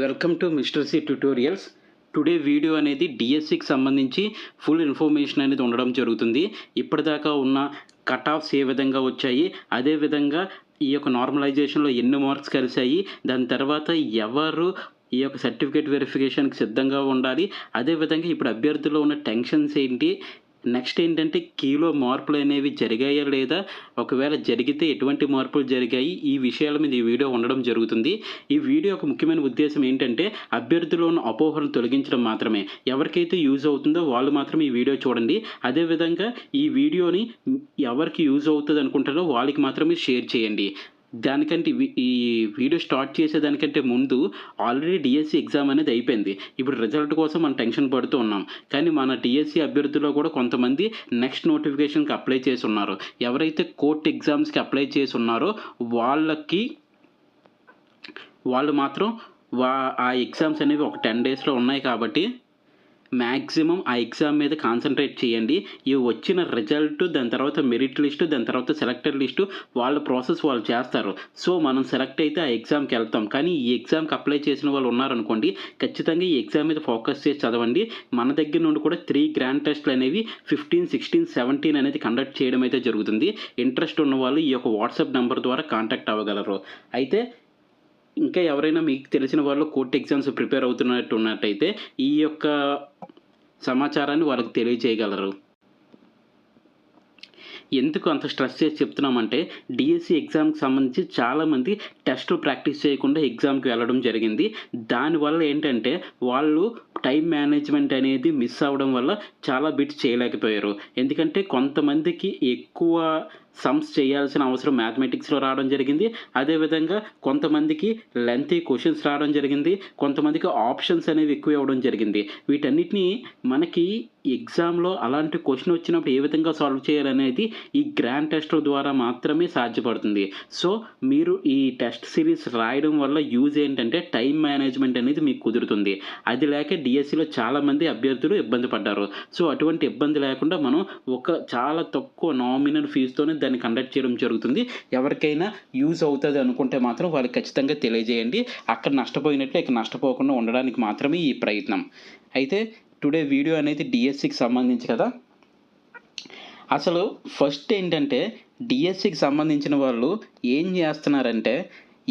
Welcome to Mister C Tutorials. Today video అనేది డిఎస్సికి సంబంధించి ఫుల్ ఇన్ఫర్మేషన్ అనేది ఉండడం జరుగుతుంది. ఇప్పటిదాకా ఉన్న కట్ ఆఫ్స్ ఏ విధంగా వచ్చాయి, అదేవిధంగా ఈ యొక్క నార్మలైజేషన్లో ఎన్ని మార్క్స్ కలిశాయి, దాని తర్వాత ఎవరు ఈ యొక్క సర్టిఫికేట్ వెరిఫికేషన్కి సిద్ధంగా ఉండాలి, అదేవిధంగా ఇప్పుడు అభ్యర్థుల్లో ఉన్న టెన్షన్స్ ఏంటి, నెక్స్ట్ ఏంటంటే కీలో మార్పులు అనేవి జరిగాయా లేదా, ఒకవేళ జరిగితే ఎటువంటి మార్పులు జరిగాయి, ఈ విషయాల మీద ఈ వీడియో ఉండడం జరుగుతుంది. ఈ వీడియో యొక్క ముఖ్యమైన ఉద్దేశం ఏంటంటే అభ్యర్థుల్లో ఉన్న అపోహలను తొలగించడం మాత్రమే. ఎవరికైతే యూజ్ అవుతుందో వాళ్ళు మాత్రమే ఈ వీడియో చూడండి. అదేవిధంగా ఈ వీడియోని ఎవరికి యూజ్ అవుతుంది అనుకుంటారో వాళ్ళకి మాత్రమే షేర్ చేయండి. దానికంటే ఈ వీడియో స్టార్ట్ చేసేదానికంటే ముందు ఆల్రెడీ డిఎస్సి ఎగ్జామ్ అనేది అయిపోయింది. ఇప్పుడు రిజల్ట్ కోసం మనం టెన్షన్ పడుతూ ఉన్నాం. కానీ మన డిఎస్సి అభ్యర్థుల్లో కూడా కొంతమంది నెక్స్ట్ నోటిఫికేషన్కి అప్లై చేసి ఉన్నారు. ఎవరైతే కోర్ట్ ఎగ్జామ్స్కి అప్లై చేసి ఉన్నారో వాళ్ళు మాత్రం ఆ ఎగ్జామ్స్ అనేవి ఒక 10 డేస్లో ఉన్నాయి కాబట్టి మ్యాక్సిమం ఆ ఎగ్జామ్ మీద కాన్సన్ట్రేట్ చేయండి. ఈ వచ్చిన రిజల్ట్, దాని తర్వాత మెరిట్ లిస్టు, దాని తర్వాత సెలెక్టెడ్ లిస్టు, వాళ్ళ ప్రాసెస్ వాళ్ళు చేస్తారు. సో మనం సెలెక్ట్ అయితే ఆ ఎగ్జామ్కి వెళ్తాం. కానీ ఈ ఎగ్జామ్కి అప్లై చేసిన వాళ్ళు ఉన్నారనుకోండి, ఖచ్చితంగా ఈ ఎగ్జామ్ మీద ఫోకస్ చేసి చదవండి. మన దగ్గర నుండి కూడా 3 గ్రాండ్ టెస్ట్లు అనేవి 15, 16, 17 అనేది కండక్ట్ చేయడం అయితే జరుగుతుంది. ఇంట్రెస్ట్ ఉన్న వాళ్ళు ఈ యొక్క వాట్సాప్ నెంబర్ ద్వారా కాంటాక్ట్ అవ్వగలరు. అయితే ఇంకా ఎవరైనా మీకు తెలిసిన వాళ్ళు కోర్ట్ ఎగ్జామ్స్ ప్రిపేర్ అవుతున్నట్టయితే ఈ యొక్క సమాచారాన్ని వాళ్ళకి తెలియజేయగలరు. ఎందుకు అంత స్ట్రెస్ చేసి చెప్తున్నామంటే డిఎస్సి ఎగ్జామ్కి సంబంధించి చాలామంది టెస్టులు ప్రాక్టీస్ చేయకుండా ఎగ్జామ్కి వెళ్ళడం జరిగింది. దానివల్ల ఏంటంటే వాళ్ళు టైం మేనేజ్మెంట్ అనేది మిస్ అవ్వడం వల్ల చాలా బిట్స్ చేయలేకపోయారు. ఎందుకంటే కొంతమందికి ఎక్కువ సమ్స్ చేయాల్సిన అవసరం మ్యాథమెటిక్స్లో రావడం జరిగింది. అదేవిధంగా కొంతమందికి లెంతీ క్వశ్చన్స్ రావడం జరిగింది. కొంతమందికి ఆప్షన్స్ అనేవి ఎక్కువ ఇవ్వడం జరిగింది. వీటన్నిటిని మనకి ఎగ్జామ్లో అలాంటి క్వశ్చన్ వచ్చినప్పుడు ఏ విధంగా సాల్వ్ చేయాలనేది ఈ గ్రాండ్ టెస్ట్ల ద్వారా మాత్రమే సాధ్యపడుతుంది. సో మీరు ఈ టెస్ట్ సిరీస్ రాయడం వల్ల యూజ్ ఏంటంటే టైం మేనేజ్మెంట్ అనేది మీకు కుదురుతుంది. అది లేక డిఎస్సిలో చాలామంది అభ్యర్థులు ఇబ్బంది పడ్డారు. సో అటువంటి ఇబ్బంది లేకుండా మనం చాలా తక్కువ నామినల్ ఫీజుతోనే దాన్ని కండక్ట్ చేయడం జరుగుతుంది. ఎవరికైనా యూజ్ అవుతుంది అనుకుంటే మాత్రం వాళ్ళకి ఖచ్చితంగా తెలియజేయండి. అక్కడ నష్టపోయినట్లే ఇక్కడ నష్టపోకుండా ఉండడానికి మాత్రమే ఈ ప్రయత్నం. అయితే టుడే వీడియో అనేది డిఎస్సికి సంబంధించి కదా. అసలు ఫస్ట్ ఏంటంటే డిఎస్సికి సంబంధించిన వాళ్ళు ఏం చేస్తున్నారంటే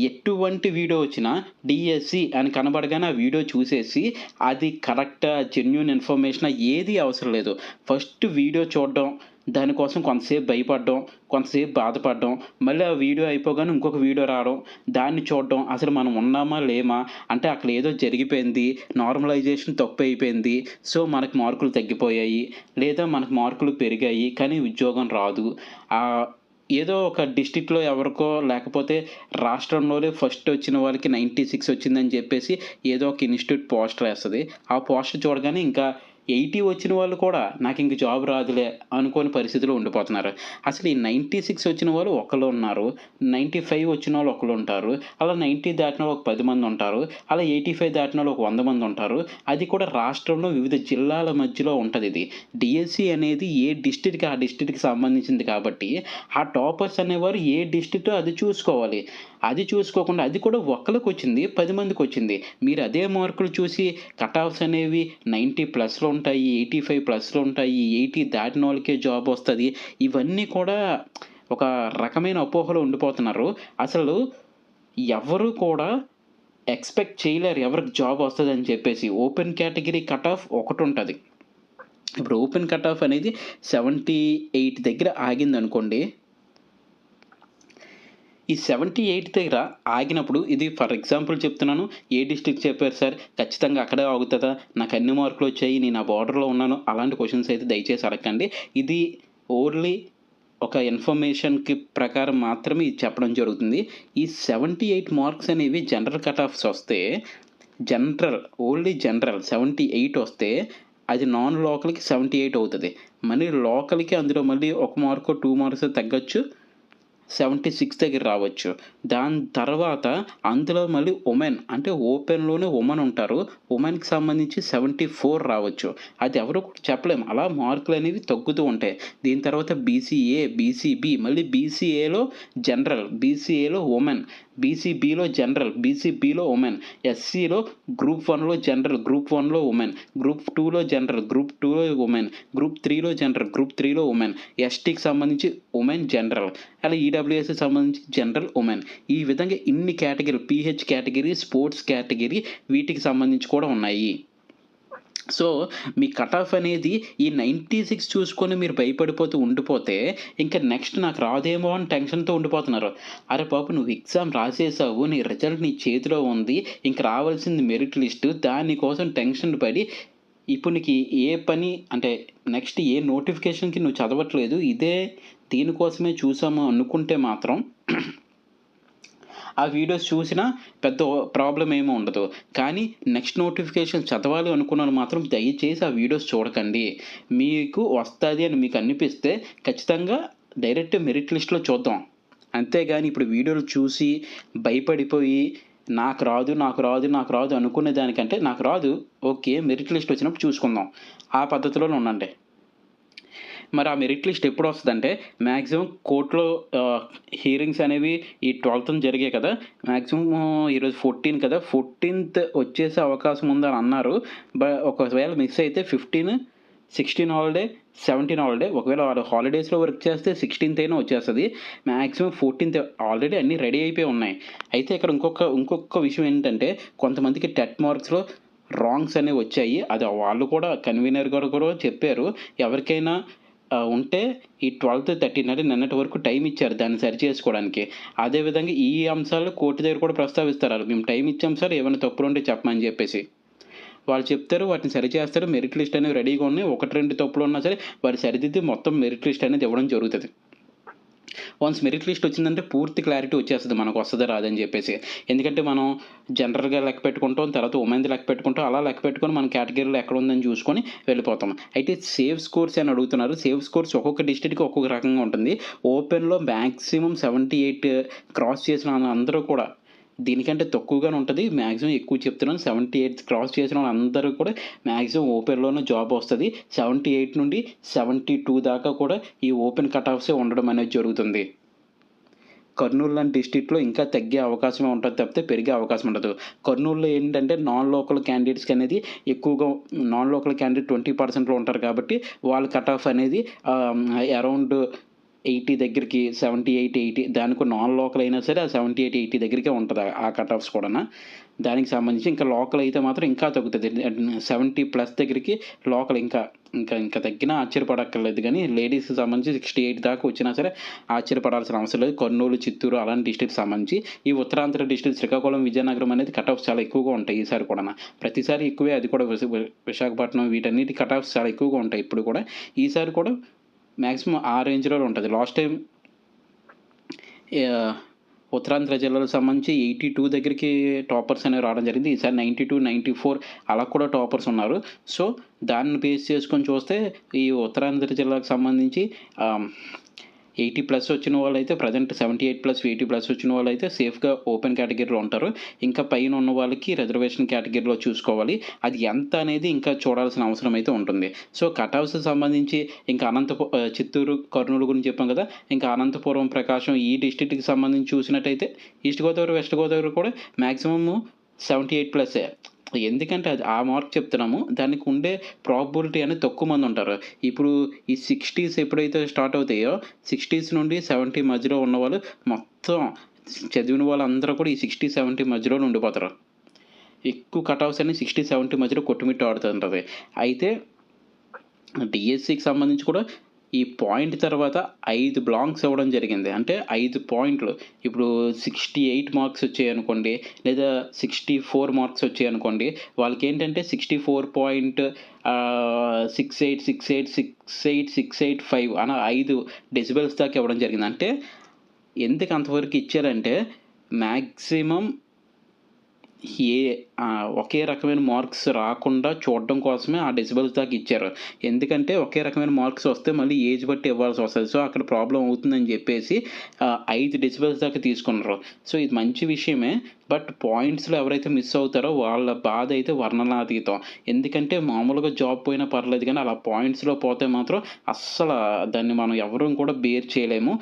ఎటువంటి వీడియో వచ్చినా డిఎస్సి అని కనబడగానే ఆ వీడియో చూసేసి అది కరెక్టా, జెన్యూన్ ఇన్ఫర్మేషన్ ఏది అవసరం లేదు. ఫస్ట్ వీడియో చూడడం, దానికోసం కొంతసేపు భయపడడం, కొంతసేపు బాధపడడం, మళ్ళీ ఆ వీడియో అయిపోగానే ఇంకొక వీడియో రావడం, దాన్ని చూడడం, అసలు మనం ఉన్నామా లేమా, అంటే అక్కడ ఏదో జరిగిపోయింది, నార్మలైజేషన్ తప్పు అయిపోయింది, సో మనకు మార్కులు తగ్గిపోయాయి, లేదా మనకు మార్కులు పెరిగాయి కానీ ఉద్యోగం రాదు, ఏదో ఒక డిస్ట్రిక్ట్లో ఎవరికో లేకపోతే రాష్ట్రంలోనే ఫస్ట్ వచ్చిన వాళ్ళకి 96 వచ్చిందని చెప్పేసి ఏదో ఒక ఇన్స్టిట్యూట్ పోస్టర్ వేస్తుంది. ఆ పోస్టర్ చూడగానే ఇంకా 80 వచ్చిన వాళ్ళు కూడా నాకు ఇంక జాబ్ రాదులే అనుకోని పరిస్థితిలో ఉండిపోతున్నారు. అసలు ఈ 96 వచ్చిన వాళ్ళు ఒకళ్ళు ఉన్నారు, 95 వచ్చిన వాళ్ళు ఒకళ్ళు ఉంటారు, అలా 90 దాటిన వాళ్ళు ఒక 10 మంది ఉంటారు, అలా 85 దాటిన వాళ్ళు ఒక 100 మంది ఉంటారు. అది కూడా రాష్ట్రంలో వివిధ జిల్లాల మధ్యలో ఉంటుంది. ఇది డిఎస్సి అనేది ఏ డిస్ట్రిక్ట్కి ఆ డిస్ట్రిక్ట్కి సంబంధించింది కాబట్టి ఆ టాపర్స్ అనేవారు ఏ డిస్ట్రిక్టో అది చూసుకోవాలి. అది చూసుకోకుండా అది కూడా ఒక్కరికి వచ్చింది, 10 మందికి వచ్చింది. మీరు అదే మార్కులు చూసి కట్ ఆఫ్స్ అనేవి 90+ ఉంటాయి, 85+ ఉంటాయి, 80 దాటిన వాళ్ళకే జాబ్ వస్తుంది, ఇవన్నీ కూడా ఒక రకమైన అపోహలో ఉండిపోతున్నారు. అసలు ఎవరు కూడా ఎక్స్పెక్ట్ చేయలేరు ఎవరికి జాబ్ వస్తుందని చెప్పేసి. ఓపెన్ కేటగిరీ కట్ ఆఫ్ ఒకటి ఉంటుంది. ఇప్పుడు ఓపెన్ కట్ ఆఫ్ అనేది 78 దగ్గర ఆగిందనుకోండి. ఈ 78 దగ్గర ఆగినప్పుడు ఇది ఫర్ ఎగ్జాంపుల్ చెప్తున్నాను. ఏ డిస్ట్రిక్ట్ చెప్పారు సార్, ఖచ్చితంగా అక్కడే ఆగుతుందా, నాకు అన్ని మార్కులు వచ్చాయి, నేను ఆ బార్డర్లో ఉన్నాను, అలాంటి క్వశ్చన్స్ అయితే దయచేసి అడగండి. ఇది ఓన్లీ ఒక ఇన్ఫర్మేషన్కి ప్రకారం మాత్రమే ఇది చెప్పడం జరుగుతుంది. ఈ 78 మార్క్స్ అనేవి జనరల్ కట్ ఆఫ్స్ వస్తే, ఓన్లీ జనరల్ 78 వస్తే అది నాన్ లోకల్కి 78 అవుతుంది. మళ్ళీ లోకల్కి అందులో మళ్ళీ 1 మార్కో 2 మార్క్స్ తగ్గొచ్చు, 76 దగ్గర రావచ్చు. దాని తర్వాత అందులో మళ్ళీ ఉమెన్ అంటే ఓపెన్‌లోనే ఉమెన్ ఉంటారు. ఉమెన్‌కి సంబంధించి 74 రావచ్చు. అది ఎవరు కూడా చెప్పలేం. అలా మార్కులనేవి తగ్గుతూ ఉంటాయి. దీని తర్వాత బీసీఏ, బీసీబీ, మళ్ళీ బీసీఏలో జనరల్, బీసీఏలో ఉమెన్, బీసీబీలో జనరల్, బీసీబీలో ఉమెన్, ఎస్సీలో గ్రూప్ 1లో జనరల్, గ్రూప్ 1లో ఉమెన్, గ్రూప్ 2లో జనరల్, గ్రూప్ 2లో ఉమెన్, గ్రూప్ 3లో జనరల్, గ్రూప్ 3లో ఉమెన్, ఎస్టీకి సంబంధించి ఉమెన్ జనరల్, అలా ఈడబ్ల్యూఎస్‌కి సంబంధించి జనరల్ ఉమెన్. ఈ విధంగా ఇన్ని కేటగిరీలు పీహెచ్ కేటగిరీ, స్పోర్ట్స్ కేటగిరీ వీటికి సంబంధించి కూడా ఉన్నాయి. సో, మీ కట్ ఆఫ్ అనేది ఈ 96 చూసుకొని మీరు భయపడిపోతూ ఉండిపోతే, ఇంక నెక్స్ట్ నాకు రాదేమో అని టెన్షన్‌తో ఉండిపోతున్నారు. అరె బాబు! నువ్వు ఎగ్జామ్ రాసేసావు. నీ రిజల్ట్ నీ చేతిలో ఉంది. ఇంక రావాల్సింది మెరిట్ లిస్టు. దాని కోసం టెన్షన్ పడి ఇప్పుడు నీకు ఏ పని అంటే నెక్స్ట్ ఏ నోటిఫికేషన్‌కి నువ్వు చదవట్లేదు. దీనికోసమే చూసాము అనుకుంటే మాత్రం ఆ వీడియోస్ చూసినా పెద్ద ప్రాబ్లమ్ ఏమి ఉండదు. కానీ నెక్స్ట్ నోటిఫికేషన్ చదవాలి అనుకున్నోళ్ళు మాత్రం దయచేసి ఆ వీడియోస్ చూడకండి. మీకు వస్తది అని మీకు అనిపిస్తే ఖచ్చితంగా డైరెక్ట్ మెరిట్ లిస్ట్‌లో చూద్దాం. అంతేగాని ఇప్పుడు వీడియోలు చూసి భయపడిపోయి నాకు రాదు, నాకు రాదు, నాకు రాదు అనుకునే దానికంటే నాకు రాదు. ఓకే. మెరిట్ లిస్ట్ వచ్చినప్పుడు చూసుకుందాం. ఆ పద్ధతిలోనే ఉండండి. మరి ఆ మెరిట్ లిస్ట్ ఎప్పుడొస్తదంటే మాక్సిమం కోర్ట్‌లో హియరింగ్స్ అనేవి ఈ 12థ్ జరిగాయి కదా! మాక్సిమం ఈరోజు 14 కదా! 14థ్ వచ్చేసే అవకాశం ఉందని అన్నారు. ఒకవేళ మిస్ అయితే 15, 16 హాలిడే, 17 హాలిడే. ఒకవేళ వాళ్ళు హాలిడేస్‌లో వర్క్ చేస్తే 16థ్ అయినా వచ్చేస్తది. మాక్సిమం 14థ్ ఆల్రెడీ అన్నీ రెడీ అయిపోయి ఉన్నాయి. అయితే ఇక్కడ ఇంకొక విషయం ఏంటంటే కొంతమందికి టెట్ మార్క్స్‌లో రాంగ్స్ అనేవి వచ్చాయి. అది వాళ్ళు కూడా కన్వీనర్ గారు కూడా చెప్పారు. ఎవరికైనా ఉంటే ఈ 12, 13 అంటే నిన్నటి వరకు టైమ్ ఇచ్చారు దాన్ని సరిచేసుకోవడానికి. అదే విధంగా ఈ అంశాలు కోర్ట్ దగ్గర కూడా ప్రస్తావిస్తారు ఆళ్ళు. మేము టైమ్ ఇచ్చాం సార్ ఏమైనా తప్పులుంటే చెప్పమని చెప్పేసి. వాళ్ళు చెప్తారు వాటిని సరిచేస్తారు. మెరిట్ లిస్ట్ అనేవి రెడీగా ఉన్నాయి. 1, 2 తప్పులున్నా సరే వారు సరిదిద్ది మొత్తం మెరిట్ లిస్ట్ అనేది ఇవ్వడం జరుగుతది. వన్స్ మెరిట్ లిస్ట్ వచ్చిందంటే పూర్తి క్లారిటీ వచ్చేస్తది మనకు వస్తదా రాదా అని చెప్పేసి. ఎందుకంటే మనం జనరల్‌గా లెక్క పెట్టుకుంటాం. తర్వాత ఉమెన్‌ది లెక్క పెట్టుకుంటాం. అలా లెక్క పెట్టుకొని మన కేటగిరీలో ఎక్కడుందని చూసుకొని వెళ్ళిపోతాం. అయితే సేవ్ స్కోర్స్ అని అడుగుతున్నారు. సేవ్ స్కోర్స్ ఒక్కొక్క డిస్ట్రిక్ట్‌కి ఒక్కొక్క రకంగా ఉంటుంది. ఓపెన్‌లో మాక్సిమం 78 క్రాస్ చేసిన అందరూ కూడా దీనికంటే తక్కువగానే ఉంటది. మాక్సిమం ఎక్కువ చెప్తున్నాను. 78 క్రాస్ చేసిన వాళ్ళందరూ కూడా మాక్సిమం ఓపెన్‌లోనే జాబ్ వస్తది. 78 నుండి 72 దాకా కూడా ఈ ఓపెన్ కట్ ఆఫ్సే ఉండడం అనేది జరుగుతుంది. కర్నూలు లాంటి డిస్ట్రిక్ట్‌లో ఇంకా తగ్గే అవకాశమే ఉంటది తప్పితే పెరిగే అవకాశం ఉండదు. కర్నూలులో ఏంటంటే నాన్ లోకల్ క్యాండిడేట్స్‌కి అనేది ఎక్కువగా నాన్ లోకల్ క్యాండిడేట్ 20%లో ఉంటారు కాబట్టి వాళ్ళ కట్ ఆఫ్ అనేది అరౌండ్ 80 దగ్గరికి 78, 80 దానికి నాన్ లోకల్ అయినా సరే ఆ 78, 80 దగ్గరికే ఉంటది ఆ కట్ ఆఫ్స్ కూడాను. దానికి సంబంధించి ఇంకా లోకల్ అయితే మాత్రం ఇంకా తగ్గుతది. 70+ దగ్గరికి లోకల్ ఇంకా తగ్గినా ఆశ్చర్యపడక్కర్లేదు గానీ లేడీస్‌కి సంబంధించి 68 దాకా వచ్చినా సరే ఆశ్చర్యపడాల్సిన అవసరం లేదు. కర్నూలు, చిత్తూరు అలాంటి డిస్ట్రిక్ట్‌కి సంబంధించి ఈ ఉత్తరాంధ్ర డిస్ట్రిక్ట్ శ్రీకాకుళం, విజయనగరం అనేది కట్ ఆఫ్స్ చాలా ఎక్కువగా ఉంటాయి ఈసారి కూడాను. ప్రతిసారి ఎక్కువే అది కూడా విశాఖపట్నం వీటన్నిటి కట్ ఆఫ్స్ చాలా ఎక్కువగా ఉంటాయి ఇప్పుడు కూడా. ఈసారి కూడా మాక్సిమం ఆ రేంజ్‌లోనే ఉంటది. Last time yeah! ఉత్తరాంధ్ర జిల్లాలకు సంబంధించి 82 దగ్గరికి టాపర్స్ అనేవి రావడం జరిగింది. ఈసారి 92, 94 అలా కూడా టాపర్స్ ఉన్నారు. సో, దాన్ని బేస్ చేసుకొని చూస్తే ఈ ఉత్తరాంధ్ర జిల్లాకు సంబంధించి 80+ వచ్చిన వాళ్ళైతే ప్రెజెంట్ 78+, 80+ వచ్చిన వాళ్ళైతే సేఫ్‌గా ఓపెన్ కేటగిరీలో ఉంటారు. ఇంకా పైన ఉన్న వాళ్ళకి రిజర్వేషన్ కేటగిరీలో చూసుకోవాలి. అది ఎంత అనేది ఇంకా చూడాల్సిన అవసరం అయితే ఉంటుంది. సో, కట్ ఆఫ్స్‌కి సంబంధించి ఇంకా చిత్తూరు, కర్నూలు గురించి చెప్పాం కదా! ఇంకా అనంతపురం, ప్రకాశం ఈ డిస్ట్రిక్ట్‌కి సంబంధించి చూసినట్టయితే ఈస్ట్ గోదావరి, వెస్ట్ గోదావరి కూడా మాక్సిమమ్ 78+ఏ. ఎందుకంటే అది ఆ మార్క్ చెప్తున్నాము. దానికి ఉండే ప్రాబబిలిటీ అనేది తక్కువ మంది ఉంటారు. ఇప్పుడు ఈ 60s ఎప్పుడైతే స్టార్ట్ అవుతాయో 60s నుండి 70 మధ్యలో ఉన్నవాళ్ళు మొత్తం చదివిన వాళ్ళందరూ కూడా ఈ 60, 70 మధ్యలోనే ఉండిపోతారు. ఎక్కువ కట్ ఆఫ్స్ అనేవి 60, 70 మధ్యలో కొట్టుమిట్టాడుతుంటది. అయితే డీఎస్సీకి సంబంధించి కూడా ఈ పాయింట్ తర్వాత 5 బ్లాంక్స్ ఇవ్వడం జరిగింది. అంటే 5 పాయింట్లు. ఇప్పుడు 68 మార్క్స్ వచ్చాయనుకోండి, లేదా 64 మార్క్స్ వచ్చాయనుకోండి, వాళ్ళకేంటంటే 68.68, 5 డెసిబెల్స్ దాకా ఇవ్వడం జరిగింది. అంటే ఎందుకు అంతవరకు ఇచ్చారంటే మాక్సిమం ఒకే రకమైన మార్క్స్ రాకుండా చూడడం కోసమే ఆ డెసిబెల్స్ దాకా ఇచ్చారు. ఎందుకంటే ఒకే రకమైన మార్క్స్ వస్తే మళ్ళీ ఏజ్ బట్టి ఇవ్వాల్సొస్తది. సో, అక్కడ ప్రాబ్లమ్ అవుతుందని జెప్పేసి 5 డెసిబెల్స్ దాకా తీసుకున్నారు. సో, ఇది మంచి విషయమే. బట్ పాయింట్స్‌లో ఎవరైతే మిస్ అవుతారో వాళ్ళ బాధైతే వర్ణనాతీతం. ఎందుకంటే మామూలుగా జాబ్ పోయినా పర్లేదు గానీ, అలా పాయింట్స్‌లో పోతే మాత్రం దాన్ని మనం ఎవ్వరం కూడా బేర్ చేయలేము.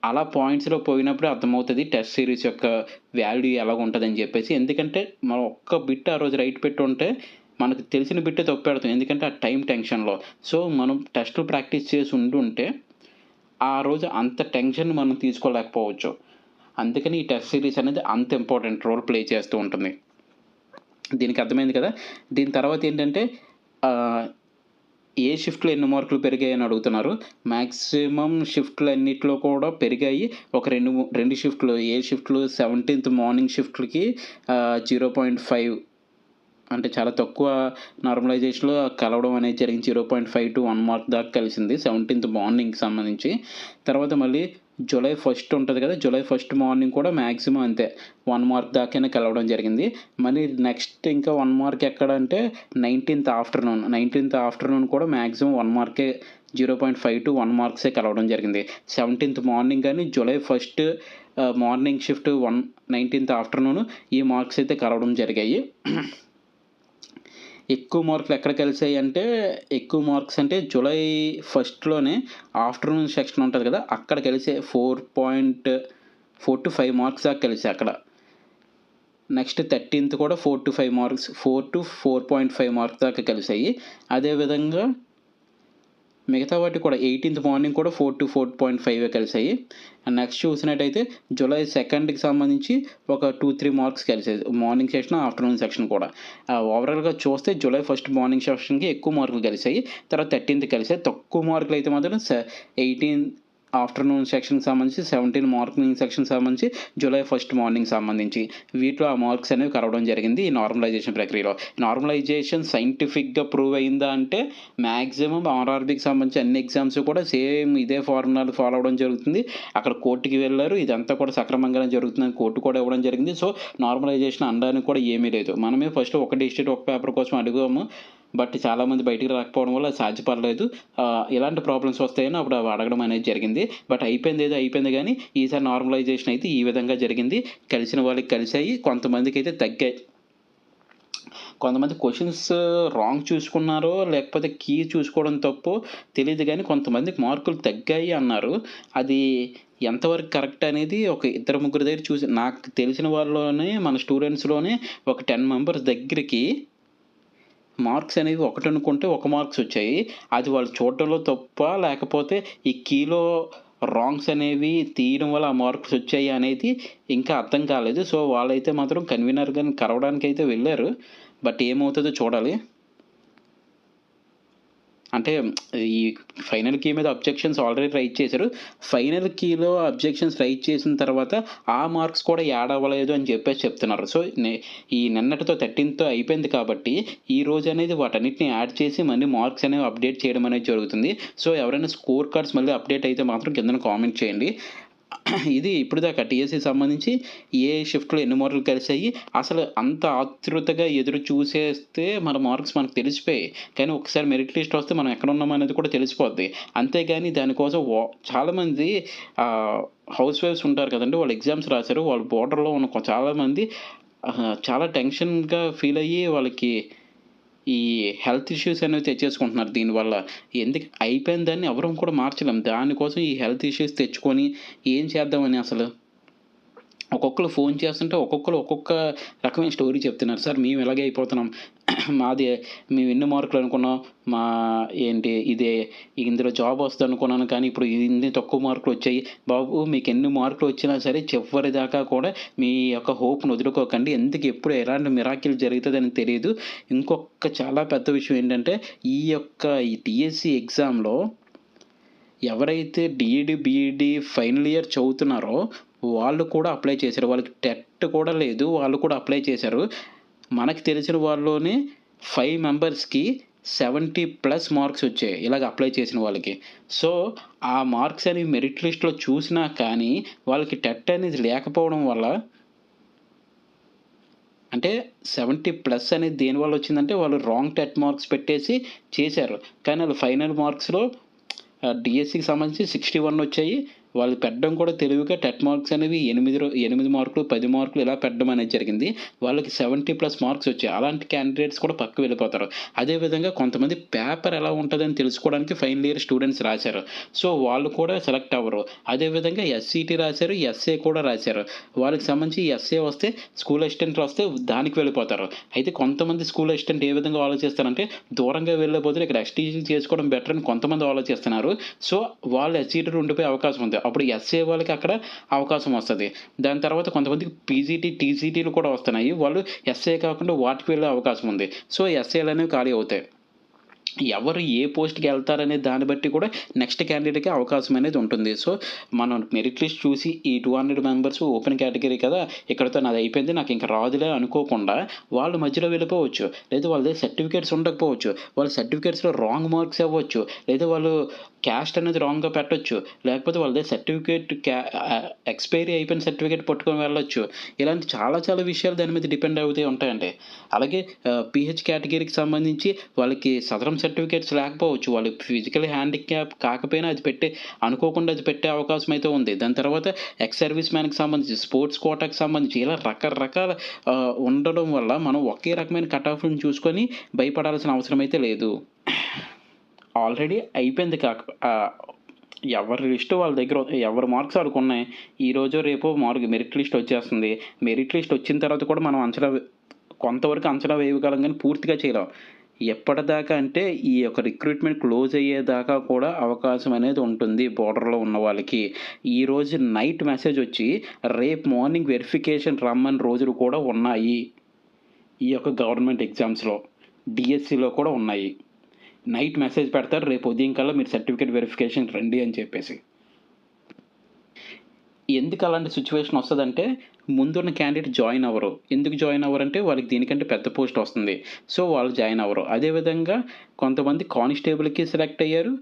అలా పాయింట్స్‌లో పోయినప్పుడే అర్థమవుతది టెస్ట్ సీరీస్ యొక్క వాల్యూ ఎలాగుంటదని జెప్పేసి. ఎందుకంటే, మనం ఒక్క బిట్ ఆ రోజు రైట్ పెట్టుంటే, మనకు తెలిసిన బిట్టే తప్పు పెడతాం. ఎందుకంటే, ఆ టైమ్ టెన్షన్‌లో. సో, మనం టెస్ట్‌లు ప్రాక్టీస్ చేసి ఉండుంటే, ఆ రోజు అంత టెన్షన్ మనం తీసుకోలేకపోవచ్చు. అందుకని ఈ టెస్ట్ సీరీస్ అనేది అంత ఇంపార్టెంట్ రోల్ ప్లే చేస్తూ ఉంటుంది. దీనికి అర్థమైంది కదా! దీని తర్వాతేంటంటే ఆహ్ ఏ షిఫ్ట్‌లో ఎన్ని మార్కులు పెరిగాయని అడుగుతున్నారు. మాక్సిమం షిఫ్ట్‌లన్నిట్లో కూడా పెరిగాయి. ఒక 2 షిఫ్ట్‌లు ఏ షిఫ్ట్‌లు 17థ్ మార్నింగ్ షిఫ్ట్‌లకి 0.5 అంటే చాలా తక్కువ నార్మలైజేషన్‌లో కలవడం అనేది జరిగింది. 0.5-1 మార్క్ దాకా కలిసింది 17థ్ మార్నింగ్‌కి సంబంధించి. తర్వాత మళ్ళీ జూలై 1 ఉంటది కదా! జూలై 1 మార్నింగ్ కూడా మాక్సిమం అంతే. 1 మార్క్ దాకానే కలవడం జరిగింది. మళ్ళీ నెక్స్ట్ ఇంకా 1 మార్క్ ఎక్కడంటే 19థ్ ఆఫ్టర్‌నూన్ కూడా మాక్సిమం 1 మార్కే 0.5-1 మార్క్సే కలవడం జరిగింది. 17థ్ మార్నింగ్ గాని, జూలై 1 మార్నింగ్ షిఫ్ట్ 19థ్ ఆఫ్టర్‌నూన్ ఈ మార్క్స్ అయితే కలవడం జరిగాయి. ఎక్కువ మార్కులు ఎక్కడ కలిసాయంటే, ఎక్కువ మార్క్స్ అంటే జూలై 1లోనే ఆఫ్టర్‌నూన్ సెక్షన్ ఉంటది కదా! అక్కడ కలిసాయి. 4.4-5 మార్క్స్ దాకా కలిసాయి అక్కడ. నెక్స్ట్ 13థ్ కూడా 4-5 మార్క్స్ 4-4.5 మార్క్స్ దాకా కలిసాయి. అదే విధంగా మిగతా వాటికి కూడా 18థ్ మార్నింగ్ కూడా 4-4.5 కలిసాయి. నెక్స్ట్ చూసినట్టయితే జూలై 2కి సంబంధించి ఒక 2-3 మార్క్స్ కలిసాయి. మార్నింగ్ సెక్షన్, ఆఫ్టర్‌నూన్ సెక్షన్ కూడా. ఓవరాల్‌గా చూస్తే జూలై 1 మార్నింగ్ సెక్షన్‌కి ఎక్కువ మార్కులు కలిసాయి. తర్వాత 13థ్ కలిసాయి. తక్కువ మార్కులైతే మాత్రం 18 ఆఫ్టర్‌నూన్ సెక్షన్‌కి సంబంధించి, 17 మార్నింగ్ సెక్షన్‌కి సంబంధించి, జూలై 1 మార్నింగ్ సంబంధించి వీటిలో ఆ మార్క్స్ అనేవి కలవడం జరిగింది ఈ నార్మలైజేషన్ ప్రక్రియలో. నార్మలైజేషన్ సైంటిఫిక్‌గా ప్రూవ్ అయిందా అంటే మాక్సిమం ఆర్ఆర్‌బీకి సంబంధించి అన్ని ఎగ్జామ్స్ కూడా సేమ్ ఇదే ఫార్ములాలు ఫాలో అవ్వడం జరుగుతుంది. అక్కడ కోర్ట్‌కి వెళ్లారు. ఇదంతా కూడా సక్రమంగానే జరుగుతుందని కోర్ట్ కూడా ఇవ్వడం జరిగింది. సో, నార్మలైజేషన్ అనడానికి కూడా ఏమీ లేదు. మనమే ఫస్ట్ ఒక డిస్ట్రిక్ట్ ఒక పేపర్ కోసం అడిగాము. బట్ చాలామంది బయటికి రాకపోవడం వల్ల అది సాధ్యపడలేదు. ఎలాంటి ప్రాబ్లమ్స్ వస్తాయని అప్పుడు అవి అడగడం అనేది జరిగింది. బట్ అయిపోయిందేదో అయిపోయింది గానీ, ఈసారి నార్మలైజేషన్ అయితే ఈ విధంగా జరిగింది. కలిసిన వాళ్ళకి కలిసాయి. కొంతమందికైతే తగ్గాయి. కొంతమంది క్వెషన్స్ రాంగ్ చూసుకున్నారో, లేకపోతే కీ చూసుకోవడం తప్పో తెలీదు గానీ, కొంతమందికి మార్కులు తగ్గాయి అన్నారు. అది ఎంతవరకు కరెక్ట్ అనేది ఒక ఇద్దరు, ముగ్గురు దగ్గర చూసి నాకు తెలిసిన వాళ్ళలోనే మన స్టూడెంట్స్‌లోనే ఒక 10 మెంబర్స్ దగ్గరికి మార్క్స్ అనేవి ఒకటనుకుంటే ఒక మార్క్స్ వచ్చాయి. అది వాళ్ళు చూడటంలో తప్పా? లేకపోతే ఈ కీలో రాంగ్స్ అనేవి తీయడం వల్ల ఆ మార్క్స్ వచ్చాయి అనేది ఇంకా అర్థం కాలేదు. సో, వాళ్ళైతే మాత్రం కన్వీనర్ గారిని కలవడానికైతే వెళ్లారు. బట్ ఏమవుతదో చూడాలి. అంటే ఈ ఫైనల్ కీ మీద అబ్జెక్షన్స్ ఆల్రెడీ రైజ్ చేశారు. ఫైనల్ కీలో అబ్జెక్షన్స్ రైజ్ చేసిన తర్వాత ఆ మార్క్స్ కూడా యాడ్ అవ్వలేదు అని చెప్పేసి చెప్తున్నారు. సో, ఈ నిన్నటితో 13తో అయిపోయింది కాబట్టి, ఈ రోజనేది వాటన్నిటిని యాడ్ చేసి మళ్ళీ మార్క్స్ అనేవి అప్డేట్ చేయడం అనేది జరుగుతుంది. సో, ఎవరైనా స్కోర్ కార్డ్స్ మళ్ళీ అప్డేట్ అయితే మాత్రం కిందన కామెంట్ చేయండి. ఇది ఇప్పటిదాకా టీఎస్‌కి సంబంధించి ఏ షిఫ్ట్‌లో ఎన్ని మార్కులు కలిసాయి, అసలు అంత ఆతృతగా ఎదురు చూసేస్తే మన మార్క్స్ మనకు తెలిసిపోయాయి. కానీ ఒకసారి మెరిట్ లిస్ట్ వస్తే మనం ఎక్కడున్నాం అనేది కూడా తెలిసిపోద్ది. అంతేగాని దానికోసం చాలామంది హౌస్ వైఫ్స్ ఉంటారు కదండీ! వాళ్ళు ఎగ్జామ్స్ రాసారు. వాళ్ళు బోర్డర్‌లో ఉన్న చాలామంది చాలా టెన్షన్‌గా ఫీల్ అయ్యి వాళ్ళకి ఈ హెల్త్ ఇష్యూస్ అనేవి తెచ్చేసుకుంటున్నారు దీనివల్ల. అయిపోయిన దాన్ని ఎవరం కూడా మార్చలేం. దానికోసం ఈ హెల్త్ ఇష్యూస్ తెచ్చుకొని ఏం చేద్దామని అసలు? ఒక్కొక్కళ్ళు ఫోను చేస్తుంటే ఒక్కొక్కళ్ళు ఒక్కొక్క రకమైన స్టోరీ చెప్తున్నారు. సార్ మేము ఇలాగే అయిపోతున్నాం. మాది మేము ఎన్ని మార్కులు అనుకున్నాం. మా ఇందులో జాబ్ వస్తదనుకున్నాను కానీ ఇప్పుడు ఇన్ని తక్కువ మార్కులొచ్చాయి. బాబు మీకెన్ని మార్కులు వచ్చినా సరే చివరిదాకా కూడా మీ యొక్క హోప్‌ని వదులుకోకండి. ఎందుకు ఎప్పుడు ఎలాంటి మిరాకిల్ జరుగుతదని తెలీదు. ఇంకొక చాలా పెద్ద విషయం ఏంటంటే ఈ డీఎస్సీ ఎగ్జామ్‌లో ఎవరైతే డీఈడీ, బీఈడీ ఫైనల్ ఇయర్ చదువుతున్నారో వాళ్ళు కూడా అప్లై చేశారు. వాళ్ళకి టెట్ కూడా లేదు. వాళ్ళు కూడా అప్లై చేశారు. మనకు తెలిసిన వాళ్ళలోనే 5 మెంబర్స్‌కి 70+ మార్క్స్ వచ్చాయి. ఇలాగ అప్లై చేసిన వాళ్ళకి. సో, ఆ మార్క్స్ అనేవి మెరిట్ లిస్ట్‌లో చూసినా కానీ వాళ్ళకి టెట్ అనేది లేకపోవడం వల్ల అంటే 70+ అనేది దేనివల్ల వచ్చిందంటే వాళ్ళు రాంగ్ టెట్ మార్క్స్ పెట్టేసి చేశారు. కానీ ఆళ్ళు ఫైనల్ మార్క్స్‌లో డీఎస్సీకి సంబంధించి 61 వచ్చాయి. వాళ్ళు పెట్టడం కూడా తెలివిగా టెట్ మార్క్స్ అనేవి 8 మార్కులు, 10 మార్కులు ఇలా పెట్టడం అనేది జరిగింది. వాళ్ళకి 70+ మార్క్స్ వచ్చాయి. అలాంటి క్యాండిడేట్స్ కూడా పక్కకు వెళ్ళిపోతారు. అదే విధంగా కొంతమంది పేపర్ ఎలా ఉంటదని తెలుసుకోవడానికి ఫైనల్ ఇయర్ స్టూడెంట్స్ రాశారు. సో, వాళ్ళు కూడా సెలెక్ట్ అవ్వరు. అదే విధంగా ఎస్‌సీటీ రాశారు, ఎస్ఏ కూడా రాశారు. వాళ్ళకి సంబంధించి ఎస్ఏ వస్తే స్కూల్ అసిస్టెంట్లు వస్తే దానికి వెళ్ళిపోతారు. అయితే కొంతమంది స్కూల్ అసిస్టెంట్ ఏ విధంగా ఆలోచిస్తారంటే దూరంగా వెళ్ళే బదులు ఇక్కడ ఎస్‌టీసీ చేసుకోవడం బెటర్ అని కొంతమంది ఆలోచిస్తున్నారు. సో, వాళ్ళు ఎస్‌సీటీలో ఉండిపోయే అవకాశం ఉంది. అప్పుడు ఎస్ఏ వాళ్ళకి అక్కడ అవకాశం వస్తది. దాని తర్వాత కొంతమందికి పీజీటీ, టీజీటీలు కూడా వస్తున్నాయి. వాళ్ళు ఎస్ఏ కాకుండా వాటికి వెళ్ళే అవకాశం ఉంది. సో, ఎస్ఏలనేవి ఖాళీ అవుతాయి. ఎవరు ఏ పోస్ట్‌కి ఎళ్తారనే దాన్ని బట్టి కూడా నెక్స్ట్ క్యాండిడేట్‌కి అవకాశం అనేది ఉంటుంది. సో, మనం మెరిట్ లిస్ట్ చూసి ఈ 200 మెంబర్స్ ఓపెన్ కేటగిరీ కదా! ఇక్కడితో నాది అయిపోయింది. నాకు ఇంక రాదులే అనుకోకుండా వాళ్ళు మధ్యలో వెళ్ళిపోవచ్చు. లేదా వాళ్ళ దగ్గర సర్టిఫికేట్స్ ఉండకపోవచ్చు. వాళ్ళ సర్టిఫికేట్స్‌లో రాంగ్ మార్క్స్ అవ్వచ్చు. లేదా వాళ్ళు క్యాస్ట్ అనేది రాంగ్‌గా పెట్టొచ్చు. లేకపోతే వాళ్ళ దగ్గర సర్టిఫికేట్ ఎక్స్‌పైరీ అయిపోయిన సర్టిఫికేట్ పట్టుకొని వెళ్ళొచ్చు. ఇలాంటి చాలా చాలా విషయాలు దాని మీద డిపెండ్ అవుతూ ఉంటాయండి. అలాగే పీహెచ్ కేటగిరీకి సంబంధించి వాళ్ళకి సదరం సర్టిఫికేట్స్ లేకపోవచ్చు. వాళ్ళు ఫిజికల్ హ్యాండిక్యాప్ కాకపోయినా అనుకోకుండా అది పెట్టే అవకాశం అయితే ఉంది. దాని తర్వాత ఎక్స్ సర్వీస్ మ్యాన్‌కి సంబంధించి, స్పోర్ట్స్ కోటాకి సంబంధించి ఇలా రకరకాల ఉండడం వల్ల మనం ఒకే రకమైన కట్ ఆఫ్‌లను చూసుకొని భయపడాల్సిన అవసరం అయితే లేదు. ఆల్రెడీ అయిపోయింది ఎవరి లిస్ట్ వాళ్ళ దగ్గర ఎవరి మార్క్స్ ఆళ్ళకున్నాయి. ఈరోజో రేపో మెరిట్ లిస్ట్ వచ్చేస్తుంది. మెరిట్ లిస్ట్ వచ్చిన తర్వాత కూడా మనం కొంతవరకు అంచనా వేయగలం గానీ పూర్తిగా చేయలేం. ఎప్పటిదాకా అంటే ఈ యొక్క రిక్రూట్‌మెంట్ క్లోజ్ అయ్యేదాకా కూడా అవకాశం అనేది ఉంటుంది బోర్డర్‌లో ఉన్న వాళ్ళకి. ఈరోజు నైట్ మెసేజ్ వచ్చి రేపు మార్నింగ్ వెరిఫికేషన్ రమ్మని రోజులు కూడా ఉన్నాయి. ఈ యొక్క గవర్నమెంట్ ఎగ్జామ్స్‌లో. డీఎస్సీలో కూడా ఉన్నాయి. నైట్ మెసేజ్ పెడతారు. రేపు ఉదయం కల్లా మీరు సర్టిఫికేట్ వెరిఫికేషన్ రండి అని చెప్పేసి. ఎందుకు అలాంటి సిట్యుయేషన్ వస్తదంటే, ముందున్న క్యాండిడేట్ జాయిన్ అవ్వరు. ఎందుకు జాయిన్ అవ్వరంటే, వాళ్ళకి దీనికంటే పెద్ద పోస్ట్ వస్తుంది. సో, వాళ్ళు జాయిన్ అవ్వరు. అదే విధంగా కొంతమంది కానిస్టేబుల్‌కి సెలెక్ట్ అయ్యారు.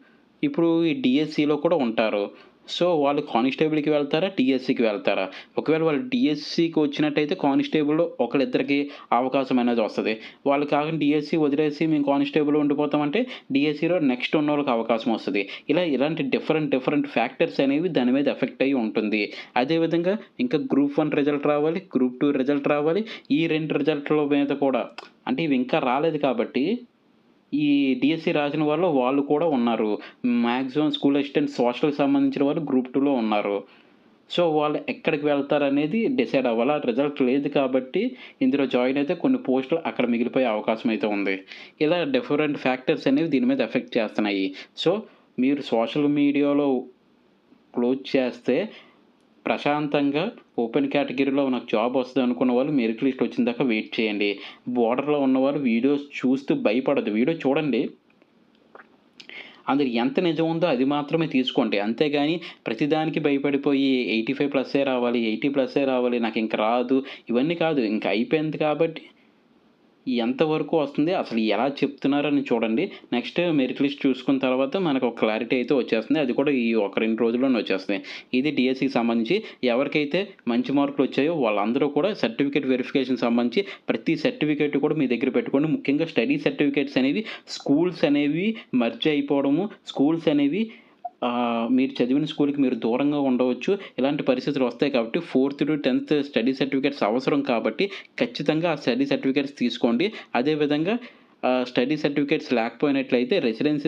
ఇప్పుడు ఈ డీఎస్సీలో కూడా ఉంటారు. సో, వాళ్ళు కానిస్టేబుల్‌కి వెళ్తారా? డీఎస్సీకి వెళ్తారా? ఒకవేళ వాళ్ళు డీఎస్సీకి వచ్చినట్టయితే కానిస్టేబుల్‌లో ఒకళ్ళిద్దరికి అవకాశం అనేది వస్తది. వాళ్ళు కాకుండా డీఎస్సీ వదిలేసి మేము కానిస్టేబుల్‌లో ఉండిపోతామంటే డీఎస్సీలో నెక్స్ట్ ఉన్నోళ్ళకి అవకాశం వస్తది. ఇలాంటి డిఫరెంట్ ఫ్యాక్టర్స్ అనేవి దాని మీద ఎఫెక్ట్ అయ్యి ఉంటుంది. అదే విధంగా ఇంకా గ్రూప్ 1 రిజల్ట్ రావాలి, గ్రూప్ 2 రిజల్ట్ రావాలి. ఈ 2 రిజల్ట్‌ల మీద కూడా అంటే ఇవి ఇంకా రాలేదు కాబట్టి ఈ డీఎస్సీ రాసిన వాళ్ళు కూడా ఉన్నారు. మాక్సిమం స్కూల్ అసిస్టెంట్ సోషల్‌కి సంబంధించిన వాళ్ళు గ్రూప్ 2లో ఉన్నారు. సో, వాళ్ళు ఎక్కడికి వెళ్తారనేది డిసైడ్ అవ్వాలి. ఆ రిజల్ట్ లేదు కాబట్టి ఇందులో జాయిన్ అయితే కొన్ని పోస్టులు అక్కడ మిగిలిపోయే అవకాశం అయితే ఉంది. ఇలా డిఫరెంట్ ఫ్యాక్టర్స్ అనేవి దీని మీద ఎఫెక్ట్ చేస్తున్నాయి. సో, మీరు సోషల్ మీడియాలో క్లోజ్ చేస్తే ప్రశాంతంగా ఓపెన్ కేటగిరీలో నాకు జాబ్ వస్తది అనుకున్న వాళ్ళు మెరిట్ లిస్ట్ వచ్చిన దాకా వెయిట్ చేయండి. బోర్డర్‌లో ఉన్నవాళ్ళు వీడియోస్ చూస్తూ భయపడొద్దు. వీడియో చూడండి. అందులో ఎంత నిజం ఉందో అది మాత్రమే తీసుకోండి. అంతేగాని ప్రతిదానికి భయపడిపోయి 85+ రావాలి, 80+ రావాలి, నాకింక రాదు ఇవన్నీ కాదు. ఇంక అయిపోయింది కాబట్టి ఎంతవరకు వస్తుంది, అసలు ఎలా చెప్తున్నారని చూడండి. నెక్స్ట్ మెరిట్ లిస్ట్ చూసుకున్న తర్వాత మనకు ఒక క్లారిటీ అయితే వచ్చేస్తుంది. అది కూడా ఈ ఒక 2 రోజుల్లోనే వచ్చేస్తుంది. ఇది డీఎస్సీకి సంబంధించి ఎవరికైతే మంచి మార్కులు వచ్చాయో వాళ్ళందరూ కూడా సర్టిఫికేట్ వెరిఫికేషన్ సంబంధించి ప్రతి సర్టిఫికేట్ కూడా మీ దగ్గర పెట్టుకోండి. ముఖ్యంగా స్టడీ సర్టిఫికేట్స్ అనేవి స్కూల్స్ అనేవి మెర్జ్ అయిపోవడము, స్కూల్స్ అనేవి మీరు చదివిన స్కూల్‌కి మీరు దూరంగా ఉండవచ్చు. ఇలాంటి పరిస్థితులు వస్తాయి కాబట్టి 4th-10th స్టడీ సర్టిఫికేట్స్ అవసరం కాబట్టి ఖచ్చితంగా ఆ స్టడీ సర్టిఫికేట్స్ తీసుకోండి. అదే విధంగా స్టడీ సర్టిఫికేట్స్ లేకపోయినట్లయితే రెసిడెన్స్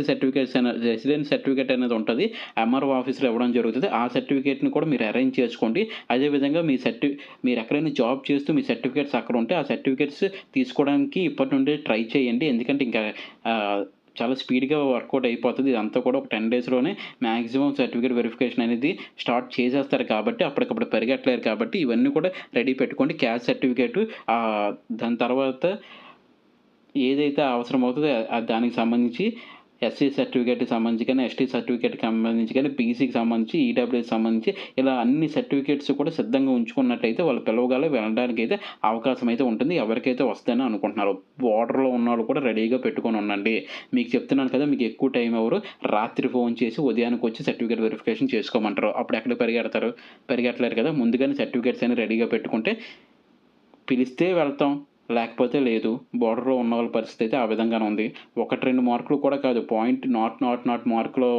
సర్టిఫికేట్ అనేది ఉంటది. ఎంఆర్ఓ ఆఫీస్‌లో ఇవ్వడం జరుగుతది. ఆ సర్టిఫికేట్‌ని కూడా మీరు అరేంజ్ చేసుకోండి. అదే విధంగా మీరు ఎక్కడైనా జాబ్ చేస్తూ మీ సర్టిఫికేట్స్ అక్కడ ఉంటే ఆ సర్టిఫికేట్స్ తీసుకోవడానికి ఇప్పటి నుండే ట్రై చేయండి. ఎందుకంటే ఇంకా చాలా స్పీడ్‌గా వర్కౌట్ అయిపోతది. ఇదంతా కూడా ఒక 10 డేస్‌లోనే మాక్సిమం సర్టిఫికేట్ వెరిఫికేషన్ అనేది స్టార్ట్ చేసేస్తారు కాబట్టి అప్పటికప్పుడు పరిగెట్టలేరు కాబట్టి ఇవన్నీ కూడా రెడీ పెట్టుకోండి. క్యాస్ట్ సర్టిఫికేటు దాని తర్వాత ఏదైతే అవసరమవుతదో దానికి సంబంధించి ఎస్సీ సర్టిఫికేట్‌కి సంబంధించి కానీ, ఎస్టీ సర్టిఫికేట్‌కి సంబంధించి కానీ, పీసీకి సంబంధించి, ఈడబ్ల్యూఎస్‌కి సంబంధించి ఇలా అన్ని సర్టిఫికేట్స్ కూడా సిద్ధంగా ఉంచుకున్నట్టయితే వాళ్ళు పిలవగానే వెళ్ళడానికైతే అవకాశం అయితే ఉంటుంది. ఎవరికైతే వస్తదని అనుకుంటున్నారో బోర్డర్‌లో ఉన్నోళ్ళు కూడా రెడీగా పెట్టుకొని ఉండండి. మీకు చెప్తున్నాను కదా! మీకు ఎక్కువ టైం ఇవ్వరు. రాత్రి ఫోన్ చేసి ఉదయానికి వచ్చి సర్టిఫికేట్ వెరిఫికేషన్ చేసుకోమంటారు. అప్పుడు ఎక్కడికి పరిగెడతారు? పరిగెట్టలేరు కదా! ముందుగానే సర్టిఫికేట్స్ అన్ని రెడీగా పెట్టుకుంటే పిలిస్తే వెళ్తాం. లేకపోతే లేదు. బోర్డర్‌లో ఉన్న వాళ్ళ పరిస్థితి అయితే ఆ విధంగానే ఉంది. 1, 2 మార్కులు కూడా కాదు. పాయింట్ నాట్ మార్కులో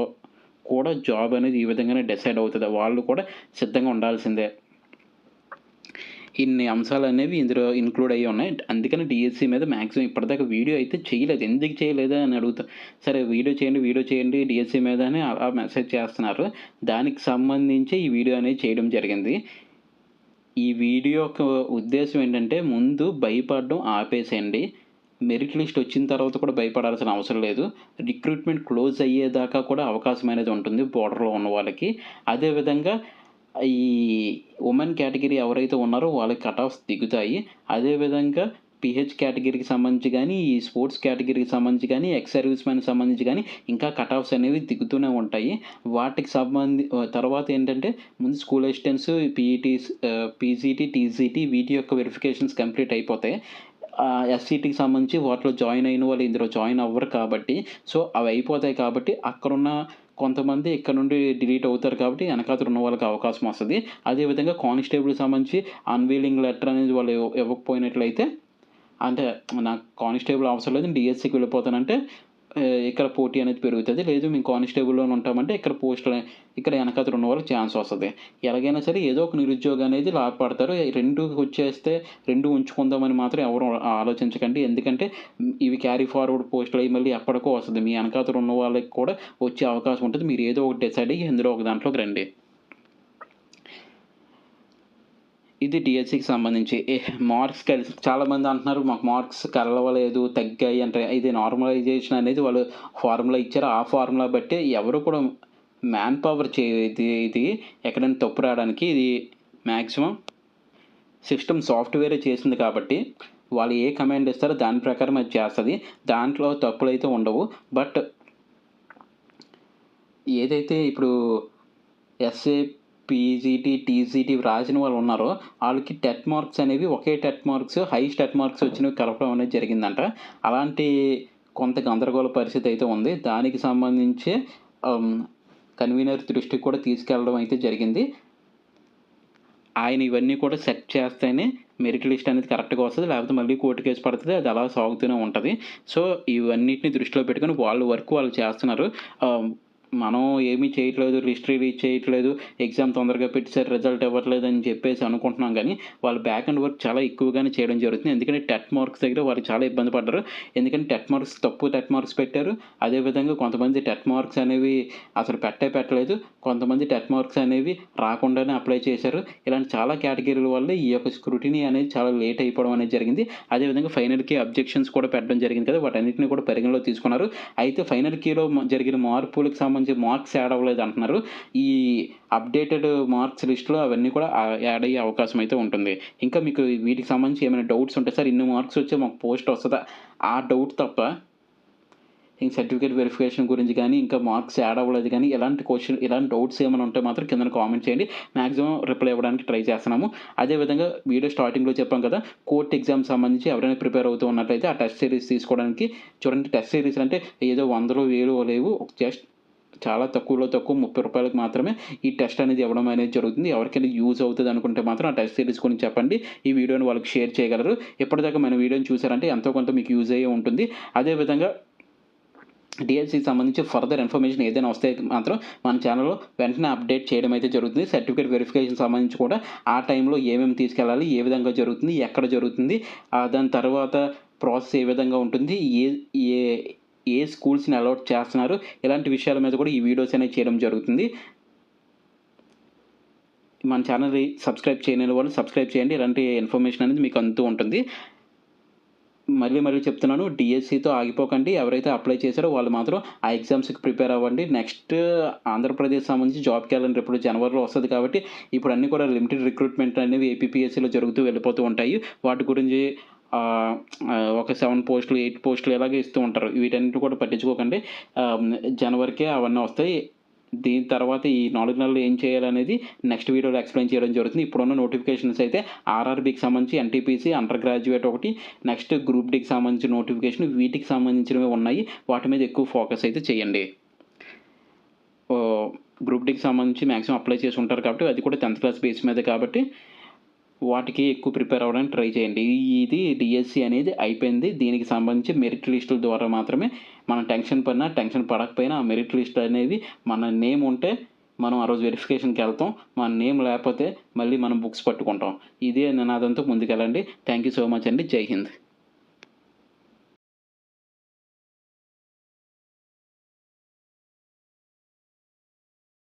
కూడా జాబ్ అనేది ఈ విధంగానే డిసైడ్ అవుతది. వాళ్ళు కూడా సిద్ధంగా ఉండాల్సిందే. ఇన్ని అంశాలనేవి ఇందులో ఇంక్లూడ్ అయ్యి ఉన్నాయి. అందుకని డీఎస్సీ మీద మాక్సిమం ఇప్పటిదాకా వీడియో అయితే చేయలేదు. ఎందుకు చేయలేదు అని అడుగుతా. సరే వీడియో చేయండి డీఎస్సీ మీద అని అలా మెసేజ్ చేస్తున్నారు. దానికి సంబంధించి ఈ వీడియో అనేది చేయడం జరిగింది. ఈ వీడియో యొక్క ఉద్దేశ్యం ఏంటంటే, ముందు భయపడడం ఆపేసేయండి. మెరిట్ లిస్ట్ వచ్చిన తర్వాత కూడా భయపడాల్సిన అవసరం లేదు. రిక్రూట్‌మెంట్ క్లోజ్ అయ్యేదాకా కూడా అవకాశం అనేది ఉంటుంది బోర్డర్‌లో ఉన్న వాళ్ళకి. అదే విధంగా ఈ వుమెన్ కేటగిరీ ఎవరైతే ఉన్నారో వాళ్ళకి కట్ ఆఫ్స్ దిగుతాయి. అదే విధంగా పీహెచ్ కేటగిరీకి సంబంధించి గానీ, ఈ స్పోర్ట్స్ కేటగిరీకి సంబంధించి గానీ, ఎక్స్ సర్వీస్ మ్యాన్‌కి సంబంధించి గానీ, ఇంకా కట్ ఆఫ్స్ అనేవి దిగుతూనే ఉంటాయి. వాటికి తర్వాత ఏంటంటే, ముందు స్కూల్ అసిస్టెంట్స్, పీజీటీ, టీజీటీ వీటి యొక్క వెరిఫికేషన్స్ కంప్లీట్ అయిపోతాయి. ఎస్‌సీటీకి సంబంధించి వాటిలో జాయిన్ అయిన వాళ్ళు ఇందులో జాయిన్ అవ్వరు కాబట్టి, సో, అవి అయిపోతాయి కాబట్టి, అక్కడున్న కొంతమంది ఇక్కడ నుండి డిలీట్ అవుతారు కాబట్టి, వెనకాతల ఉన్న వాళ్ళకి అవకాశం వస్తది. అదే విధంగా కానిస్టేబుల్‌కి సంబంధించి అన్‌వీలింగ్ లెటర్ అనేది వాళ్ళు ఇవ్వకపోయినట్లయితే, అంటే నాకు కానిస్టేబుల్ అవసరం లేదు. నేను డీఎస్సీకి వెళ్ళిపోతానంటే ఇక్కడ పోటీ అనేది పెరుగుతది. లేదు మేము కానిస్టేబుల్‌లోనే ఉంటామంటే ఇక్కడ వెనకాతల ఉన్న వాళ్ళకి ఛాన్స్ వస్తది. ఎలాగైనా సరే ఏదో ఒక నిరుద్యోగం అనేది లాభపడతారు. 2 వచ్చేస్తే 2 ఉంచుకుందామని మాత్రం ఎవరు ఆలోచించకండి. ఎందుకంటే ఇవి క్యారీ ఫార్వర్డ్ పోస్టులు అయి మళ్ళీ ఎప్పటికో వస్తది. మీ వెనకాతల ఉన్న వాళ్ళకి కూడా వచ్చే అవకాశం ఉంటది. మీరు ఏదో ఒకటి డిసైడ్ అయ్యి ఇందులో ఒక దాంట్లోకి రండి. ఇది డీఎస్సీకి సంబంధించి. మార్క్స్ చాలామంది అంటున్నారు మాకు మార్క్స్ కలవలేదు, తగ్గాయి అంటే ఇది నార్మలైజేషన్ అనేది వాళ్ళు ఫార్ములా ఇచ్చారు. ఆ ఫార్ములా బట్టే ఎవరు కూడా మ్యాన్ పవర్ ఇది ఎక్కడైనా తప్పు రావడానికి ఇది మాక్సిమం సిస్టమ్ సాఫ్ట్‌వేరే చేసింది కాబట్టి, వాళ్ళు ఏ కమాండ్ ఇస్తారో దాని ప్రకారం అది చేస్తది. దాంట్లో తప్పులైతే ఉండవు. బట్ ఏదైతే ఇప్పుడు ఎస్ఏ, పీజీటీ, టీజీటీ రాసిన వాళ్ళు ఉన్నారో, ఆళ్ళకి టెట్ మార్క్స్ అనేవి ఒకే TET marks, highest TET marks వచ్చినవి కలపడం అనేది జరిగిందంట. అలాంటి కొంత గందరగోళ పరిస్థితి అయితే ఉంది. దానికి సంబంధించి కన్వీనర్ దృష్టికి కూడా తీసుకెళ్ళడం అయితే జరిగింది. ఆయన ఇవన్నీ కూడా సెట్ చేస్తేనే మెరిట్ లిస్ట్ అనేది కరెక్ట్‌గా వస్తది. లేకపోతే మళ్ళీ కోర్టు కేస్ పడతది. అది అలా సాగుతూనే ఉంటది. సో, ఇవన్నిటిని దృష్టిలో పెట్టుకొని వాళ్ళ వర్క్ వాళ్ళు చేస్తున్నారు. మనం ఏమీ చేయట్లేదు, లిస్ట్ రిలీజ్ చేయట్లేదు, ఎగ్జామ్ తొందరగా పెట్టేసారు, రిజల్ట్ ఇవ్వట్లేదని చెప్పేసి అనుకుంటున్నాం గానీ, వాళ్ళు బ్యాక్ అండ్ వర్క్ చాలా ఎక్కువగానే చేయడం జరుగుతుంది. ఎందుకంటే టెట్ మార్క్స్ దగ్గర వాళ్ళు చాలా ఇబ్బంది పడ్డారు. ఎందుకంటే తక్కువ టెట్ మార్క్స్ పెట్టారు. అదే విధంగా కొంతమంది టెట్ మార్క్స్ అనేవి అసలు పెట్టలేదు. కొంతమంది టెట్ మార్క్స్ అనేవి రాకుండానే అప్లై చేశారు. ఇలాంటి చాలా కేటగిరీల వల్ల ఈ యొక్క స్క్రూటినీ అనేది చాలా లేట్ అయిపోవడం అనేది జరిగింది. అదే విధంగా ఫైనల్ కీ అబ్జెక్షన్స్ కూడా పెట్టడం జరిగింది కదా! వాటన్నిటిని కూడా పరిగణలోకి తీసుకున్నారు. అయితే ఫైనల్ కీలో జరిగిన మార్పులకు సంబంధించి మార్క్స్ యాడ్ అవ్వలేదు అంటున్నారు. ఈ అప్డేటెడ్ మార్క్స్ లిస్ట్‌లో అవన్నీ కూడా యాడ్ అయ్యే అవకాశం అయితే ఉంటుంది. ఇంకా మీకు వీటికి సంబంధించి ఏమైనా డౌట్స్ ఉంటే సార్ ఇన్ని మార్క్స్ వచ్చే మాకు పోస్ట్ వస్తదా? ఆ డౌట్ తప్ప ఇంక సర్టిఫికేట్ వెరిఫికేషన్ గురించి గానీ, ఇంకా మార్క్స్ యాడ్ అవ్వలేదు గానీ, ఇలాంటి డౌట్స్ ఏమైనా ఉంటే మాత్రం కిందన కామెంట్ చేయండి. మాక్సిమం రిప్లై ఇవ్వడానికి ట్రై చేస్తున్నాము. అదే విధంగా వీడియో స్టార్టింగ్‌లో చెప్పాం కదా! కోర్ట్ ఎగ్జామ్స్ సంబంధించి ఎవరైనా ప్రిపేర్ అవుతూ ఉన్నట్లయితే ఆ టెస్ట్ సిరీస్ తీసుకోవడానికి చూడండి. టెస్ట్ సిరీస్ అంటే ఏదో వందలో, వేలో లేవు. జస్ట్ చాలా తక్కువలో తక్కువ రూ. 30కి మాత్రమే ఈ టెస్ట్ అనేది ఇవ్వడం అనేది జరుగుతుంది. ఎవరికైనా యూజ్ అవుతది అనుకుంటే మాత్రం ఆ టెస్ట్ సిరీస్ గురించి చెప్పండి. ఈ వీడియోని వాళ్ళకి షేర్ చేయగలరు. ఇప్పటిదాకా మన వీడియోని చూసారంటే ఎంతో కొంత మీకు యూజ్ అయ్యే ఉంటుంది. అదే విధంగా డీఎస్సీకి సంబంధించి ఫర్దర్ ఇన్ఫర్మేషన్ ఏదైనా వస్తే మాత్రం మన ఛానల్‌లో వెంటనే అప్డేట్ చేయడం అయితే జరుగుతుంది. సర్టిఫికేట్ వెరిఫికేషన్ సంబంధించి కూడా ఆ టైంలో ఏమేమి తీసుకెళ్ళాలి, ఏ విధంగా జరుగుతుంది, ఎక్కడ జరుగుతుంది, దాని తర్వాత ప్రాసెస్ ఏ విధంగా ఉంటుంది, ఏ ఏ ఏ స్కూల్స్‌ని అలౌట్ చేస్తున్నారు, ఇలాంటి విషయాల మీద కూడా ఈ వీడియోస్ అనేవి చేయడం జరుగుతుంది. మన ఛానల్‌ని సబ్స్క్రైబ్ చేయని వాళ్ళు సబ్స్క్రైబ్ చేయండి. ఇలాంటి ఇన్ఫర్మేషన్ అనేది మీకు అందుతూ ఉంటుంది. మళ్ళీ చెప్తున్నాను. డీఎస్సీతో ఆగిపోకండి. ఎవరైతే అప్లై చేశారో వాళ్ళు మాత్రం ఆ ఎగ్జామ్స్‌కి ప్రిపేర్ అవ్వండి. నెక్స్ట్ ఆంధ్రప్రదేశ్ సంబంధించి జాబ్ క్యాలెండర్ ఇప్పుడు జనవరిలో వస్తది కాబట్టి, ఇప్పుడు అన్నీ కూడా లిమిటెడ్ రిక్రూట్‌మెంట్ అనేవి ఏపీపీఎస్సీలో జరుగుతూ వెళ్ళిపోతూ ఉంటాయి. వాటి గురించి ఒక 7 పోస్టులు, 8 పోస్టులు ఇలాగే ఇస్తూ ఉంటారు. వీటన్నిటిని కూడా పట్టించుకోకండి. జనవరికే అవన్నీ వస్తాయి. దీని తర్వాత ఈ 4 నెలలు ఏం చేయాలనేది నెక్స్ట్ వీడియోలో ఎక్స్‌ప్లెయిన్ చేయడం జరుగుతుంది. ఇప్పుడున్న నోటిఫికేషన్స్ అయితే ఆర్ఆర్‌బీకి సంబంధించి ఎన్‌టీపీసీ, అండర్ గ్రాడ్యుయేట్ ఒకటి, నెక్స్ట్ గ్రూప్ డీకి సంబంధించిన నోటిఫికేషన్ వీటికి సంబంధించినవి ఉన్నాయి. వాటి మీద ఎక్కువ ఫోకస్ అయితే చేయండి. గ్రూప్ డీకి సంబంధించి మాక్సిమం అప్లై చేసి ఉంటారు కాబట్టి అది కూడా 10th క్లాస్ బేస్ మీదే కాబట్టి వాటికి ఎక్కువ ప్రిపేర్ అవ్వడానికి ట్రై చేయండి. ఇది డీఎస్సీ అనేది అయిపోయింది. దీనికి సంబంధించి మెరిట్ లిస్టుల ద్వారా మాత్రమే మనం టెన్షన్ పడినా, టెన్షన్ పడకపోయినా ఆ మెరిట్ లిస్ట్ అనేది మన నేమ్ ఉంటే మనం ఆ రోజు వెరిఫికేషన్‌కెళ్తాం. మన నేమ్ లేకపోతే మళ్ళీ మనం బుక్స్ పట్టుకుంటాం. ఇదే నినాదంతో ముందుకెళ్ళండి. థ్యాంక్ యూ సో మచ్ అండి. జై హింద్.